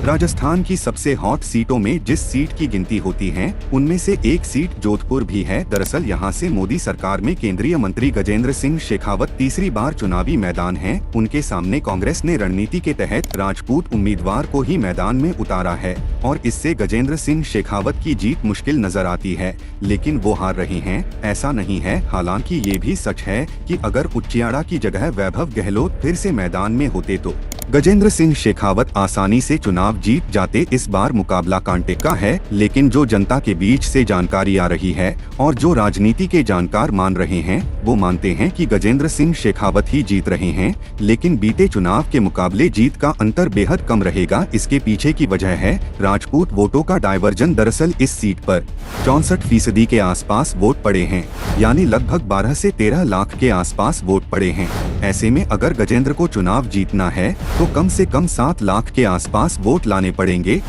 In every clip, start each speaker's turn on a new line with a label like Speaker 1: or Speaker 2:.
Speaker 1: राजस्थान की सबसे हॉट सीटों में जिस सीट की गिनती होती है उनमें से एक सीट जोधपुर भी है। दरअसल यहां से मोदी सरकार में केंद्रीय मंत्री गजेंद्र सिंह शेखावत तीसरी बार चुनावी मैदान हैं। उनके सामने कांग्रेस ने रणनीति के तहत राजपूत उम्मीदवार को ही मैदान में उतारा है और इससे गजेंद्र सिंह शेखावत की जीत मुश्किल नजर आती है, लेकिन वो हार रहे हैं ऐसा नहीं है। हालांकि ये भी सच है कि अगर उच्चियाड़ा की जगह वैभव गहलोत फिर से मैदान में होते तो गजेंद्र सिंह शेखावत आसानी से चुनाव जीत जाते। इस बार मुकाबला कांटे का है, लेकिन जो जनता के बीच से जानकारी आ रही है और जो राजनीति के जानकार मान रहे हैं वो मानते हैं कि गजेंद्र सिंह शेखावत ही जीत रहे हैं। लेकिन बीते चुनाव के मुकाबले जीत का अंतर बेहद कम रहेगा। इसके पीछे की वजह है राजपूत वोटों का डायवर्जन। दरअसल इस सीट पर 64% के आसपास वोट पड़े हैं, यानी लगभग 12 से 13 लाख के आसपास वोट पड़े हैं। ऐसे में अगर गजेंद्र को चुनाव जीतना है तो कम से कम 7 लाख के आसपास वोट लाने पड़ेंगे,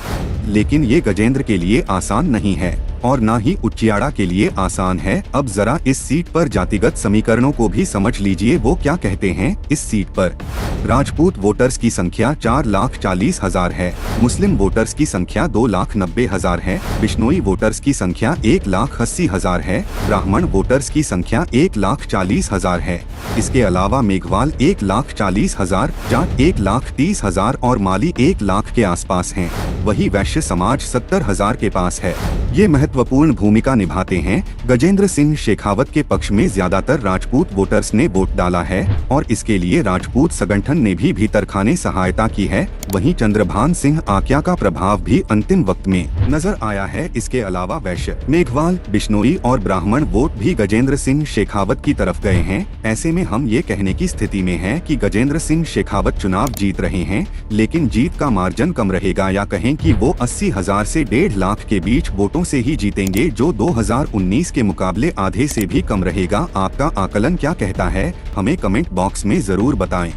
Speaker 1: लेकिन ये गजेंद्र के लिए आसान नहीं है और ना ही उच्चियाड़ा के लिए आसान है। अब जरा इस सीट पर जातिगत समीकरणों को भी समझ लीजिए, वो क्या कहते हैं। इस सीट पर राजपूत वोटर्स की संख्या 4,40,000 है, मुस्लिम वोटर्स की संख्या 2,90,000 है, बिश्नोई वोटर्स की संख्या 1,80,000 है, ब्राह्मण वोटर्स की संख्या 1,40,000 है। इसके अलावा मेघवाल 1,40,000, जाट 1,30,000 और माली 1 लाख के आसपास हैं। वही वैश्य समाज 70,000 के पास है। ये महत्वपूर्ण भूमिका निभाते हैं। गजेंद्र सिंह शेखावत के पक्ष में ज्यादातर राजपूत वोटर्स ने वोट डाला है और इसके लिए राजपूत संगठन ने भी भीतरखाने सहायता की है। वहीं चंद्रभान सिंह आक्या का प्रभाव भी अंतिम वक्त में नजर आया है। इसके अलावा वैश्य, मेघवाल, बिश्नोई और ब्राह्मण वोट भी गजेंद्र सिंह शेखावत की तरफ गए हैं। ऐसे में हम ये कहने की स्थिति में हैं कि गजेंद्र सिंह शेखावत चुनाव जीत रहे हैं, लेकिन जीत का मार्जिन कम रहेगा, या कहें कि वो 80,000 से 1.5 लाख के बीच वोटों से ही जीतेंगे, जो 2019 के मुकाबले आधे से भी कम रहेगा। आपका आकलन क्या कहता है, हमें कमेंट बॉक्स में जरूर बताएं।